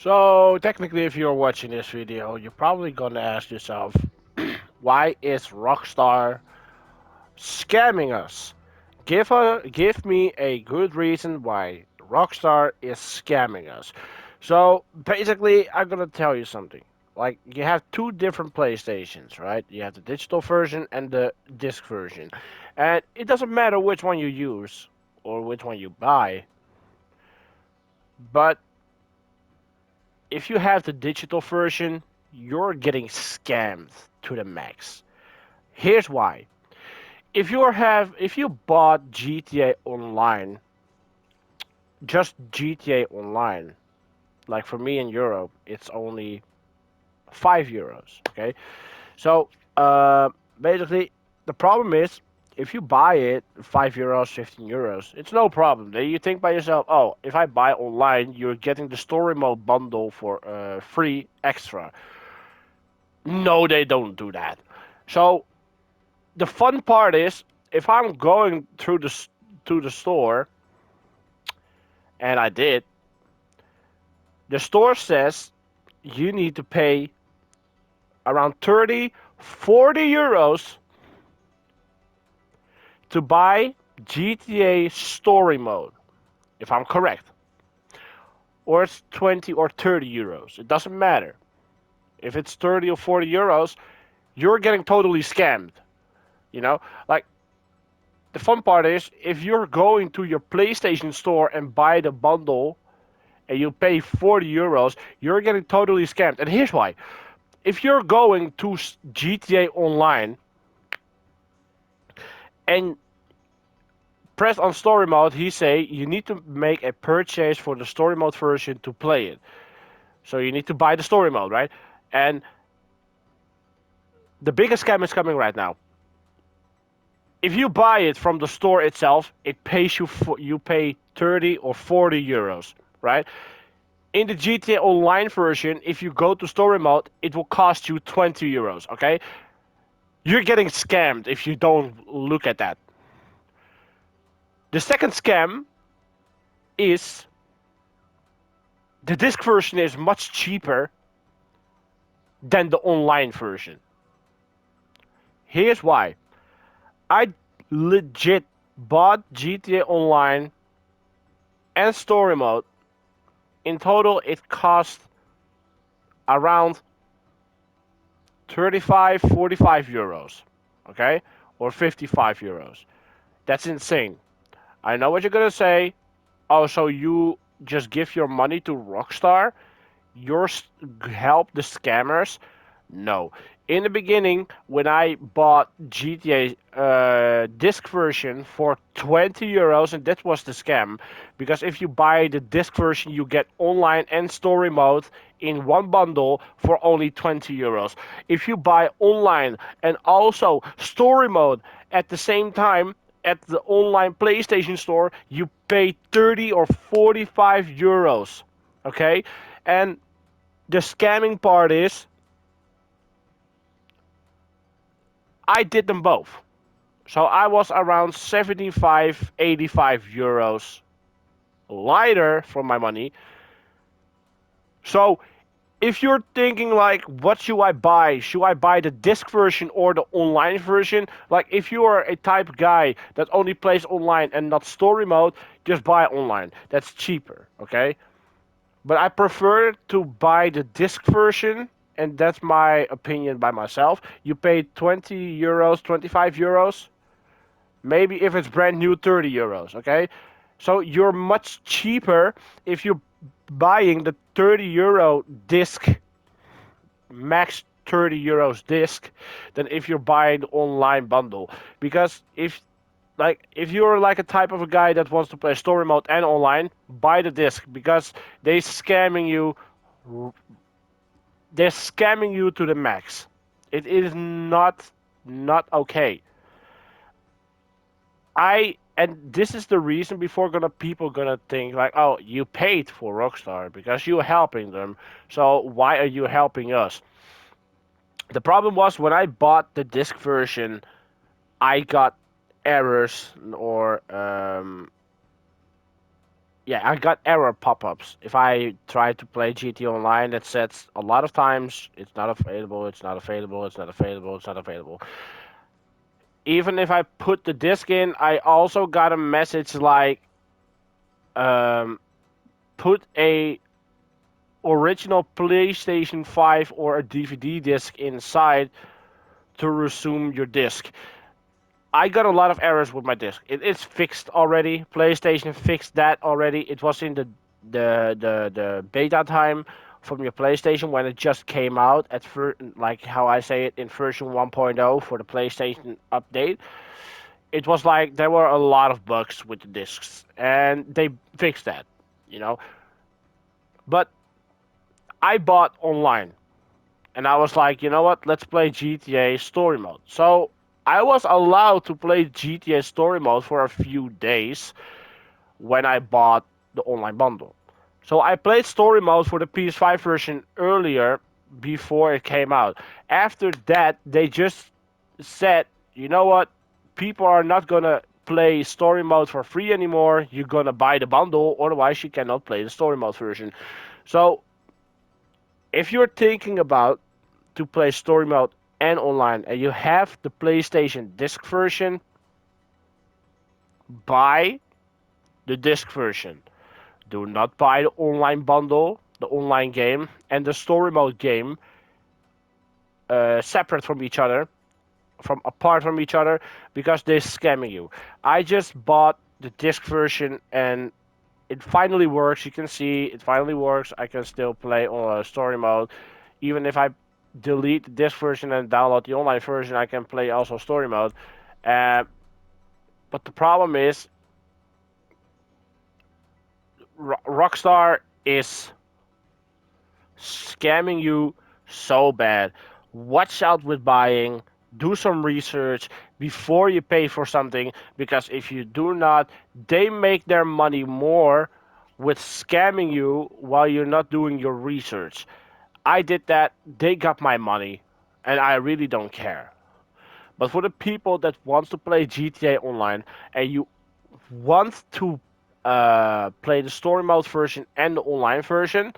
So technically, if you're watching this video, you're probably gonna ask yourself, why is Rockstar scamming us? Give me a good reason why Rockstar is scamming us. So basically, I'm gonna tell you something. Like, you have two different PlayStations, right? You have the digital version and the disc version, and it doesn't matter which one you use or which one you buy, but if you have the digital version, you're getting scammed to the max. Here's why. If you bought GTA Online, just GTA Online, like for me in Europe, it's only €5. Okay, so uh, basically the problem is if you buy it €5, €15, it's no problem. Then you think by yourself, oh, if I buy online, you're getting the story mode bundle for free extra. No, they don't do that. So the fun part is if I'm going through to the store, and I did, the store says you need to pay around 30, €40 to buy GTA Story Mode, if I'm correct. Or it's 20 or €30. It doesn't matter. If it's 30 or €40, you're getting totally scammed. You know, like the fun part is if you're going to your PlayStation store and buy the bundle and you pay €40, you're getting totally scammed. And here's why. If you're going to GTA Online and press on story mode, he say you need to make a purchase for the story mode version to play it. So you need to buy the story mode, right? And the biggest scam is coming right now. If you buy it from the store itself, it pays you pay 30 or €40, right? In the GTA Online version, if you go to story mode, it will cost you €20, okay? You're getting scammed if you don't look at that. The second scam is the disc version is much cheaper than the online version. Here's why. I legit bought GTA Online and Story Mode. In total, it cost around 35, €45, okay? Or €55. That's insane. I know what you're gonna say. Oh, so you just give your money to Rockstar? You're help the scammers? No. In the beginning, when I bought GTA disc version for €20, and that was the scam, because if you buy the disc version, you get online and story mode in one bundle for only €20. If you buy online and also story mode at the same time at the online PlayStation store, you pay 30 or €45. Okay, and the scamming part is I did them both. So I was around 75, €85 lighter for my money. So if you're thinking like, what should I buy? Should I buy the disc version or the online version? Like, if you are a type of guy that only plays online and not story mode, just buy online. That's cheaper, okay? But I prefer to buy the disc version, and that's my opinion by myself. You pay €20, €25, maybe if it's brand new €30, okay? So you're much cheaper if you're buying the €30 disc, max €30 disc, than if you're buying the online bundle. Because if you're like a type of a guy that wants to play story mode and online, buy the disc because they scamming you. They're scamming you to the max. It is not okay. And this is the reason before gonna people gonna think like, oh, you paid for Rockstar because you're helping them, so why are you helping us? The problem was when I bought the disc version, I got errors or Yeah, I got error pop-ups. If I try to play GT Online, that says a lot of times it's not available, it's not available, it's not available, it's not available. Even if I put the disc in, I also got a message like, um, put a original PlayStation 5 or a DVD disc inside to resume your disc. I got a lot of errors with my disc. It's fixed already. PlayStation fixed that already. It was in the beta time from your PlayStation when it just came out at like how I say it in version 1.0 for the PlayStation update. It was like there were a lot of bugs with the discs, and they fixed that, you know. But I bought online, and I was like, you know what? Let's play GTA Story Mode. So I was allowed to play GTA Story Mode for a few days when I bought the online bundle. So I played Story Mode for the PS5 version earlier before it came out. After that, they just said, you know what? People are not gonna play Story Mode for free anymore. You're gonna buy the bundle, otherwise you cannot play the Story Mode version. So if you're thinking about to play story mode and online, and you have the PlayStation disc version, buy the disc version. Do not buy the online bundle, the online game, and the story mode game separate from each other, from apart from each other, because they're scamming you. I just bought the disc version and it finally works. You can see it finally works. I can still play on story mode, even if I delete the disc version and download the online version. I can play also story mode. Uh, but the problem is, Rockstar is scamming you so bad. Watch out with buying. Do some research before you pay for something, because if you do not, they make their money more with scamming you while you're not doing your research. I did that, they got my money, and I really don't care. But for the people that wants to play GTA Online and you want to play the story mode version and the online version,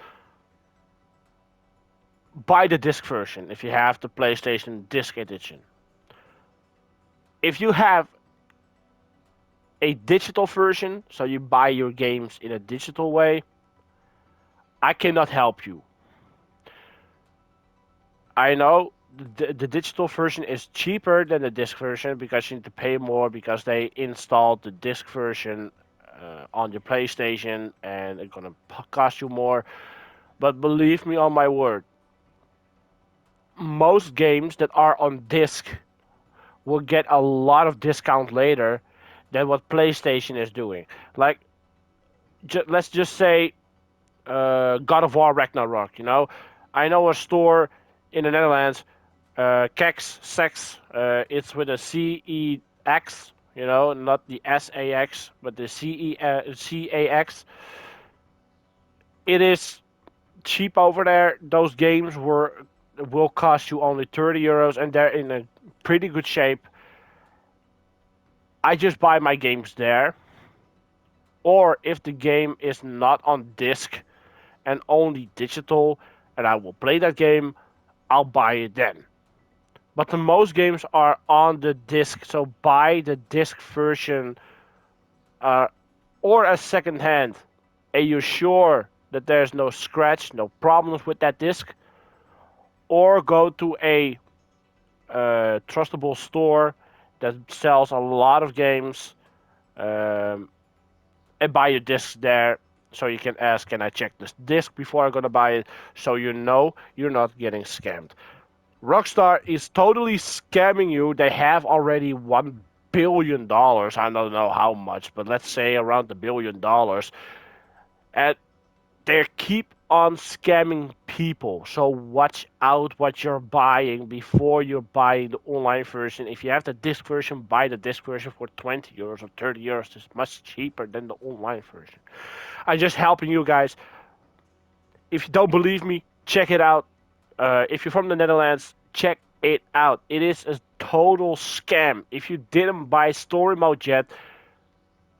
buy the disc version if you have the PlayStation Disc Edition. If you have a digital version, so you buy your games in a digital way, I cannot help you. I know the digital version is cheaper than the disc version because you need to pay more because they installed the disc version on your PlayStation and it's gonna cost you more. But believe me on my word, most games that are on disc will get a lot of discount later than what PlayStation is doing. Like, let's just say God of War Ragnarok. I know a store in the Netherlands, Kex Sex. It's with a CEX. Not the SAX, but the CAX. It is cheap over there. Those games will cost you only 30 euros, and they're in a pretty good shape. I just buy my games there. Or if the game is not on disc and only digital, and I will play that game, I'll buy it then. But the most games are on the disc, so buy the disc version uh, or a second hand, and you're sure that there's no scratch, no problems with that disc, or go to a trustable store that sells a lot of games, um, and buy your disc there. So you can ask, can I check this disc before I'm gonna buy it? So you know you're not getting scammed. Rockstar is totally scamming you. They have already $1 billion. I don't know how much, but let's say around $1 billion. And they keep on scamming people. So watch out what you're buying before you're buying the online version. If you have the disc version, buy the disc version for 20 euros or 30 euros. It's much cheaper than the online version. I'm just helping you guys. If you don't believe me, check it out. If you're from the Netherlands, check it out. It is a total scam. If you didn't buy story mode yet,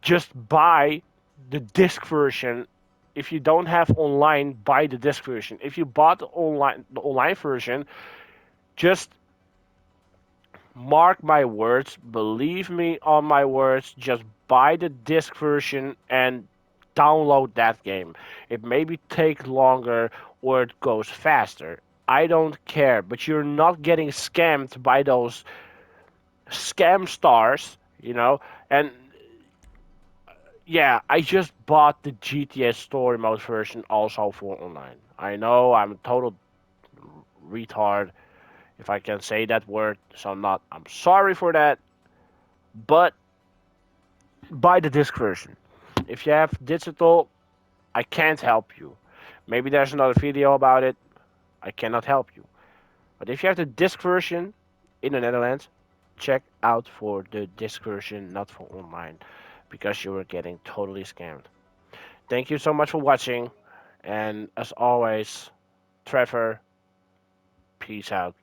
just buy the disc version. If you don't have online, buy the disc version. If you bought the online version, just mark my words, believe me on my words, just buy the disc version and download that game. It maybe take longer or it goes faster. I don't care, but you're not getting scammed by those scam stars, And yeah, I just bought the GTA Story Mode version also for online. I know I'm a total retard if I can say that word, so I'm sorry for that, but buy the disc version. If you have digital, I can't help you. Maybe there's another video about it. I cannot help you. But if you have the disc version in the Netherlands, check out for the disc version, not for online, because you are getting totally scammed. Thank you so much for watching, and as always, Trevor, peace out.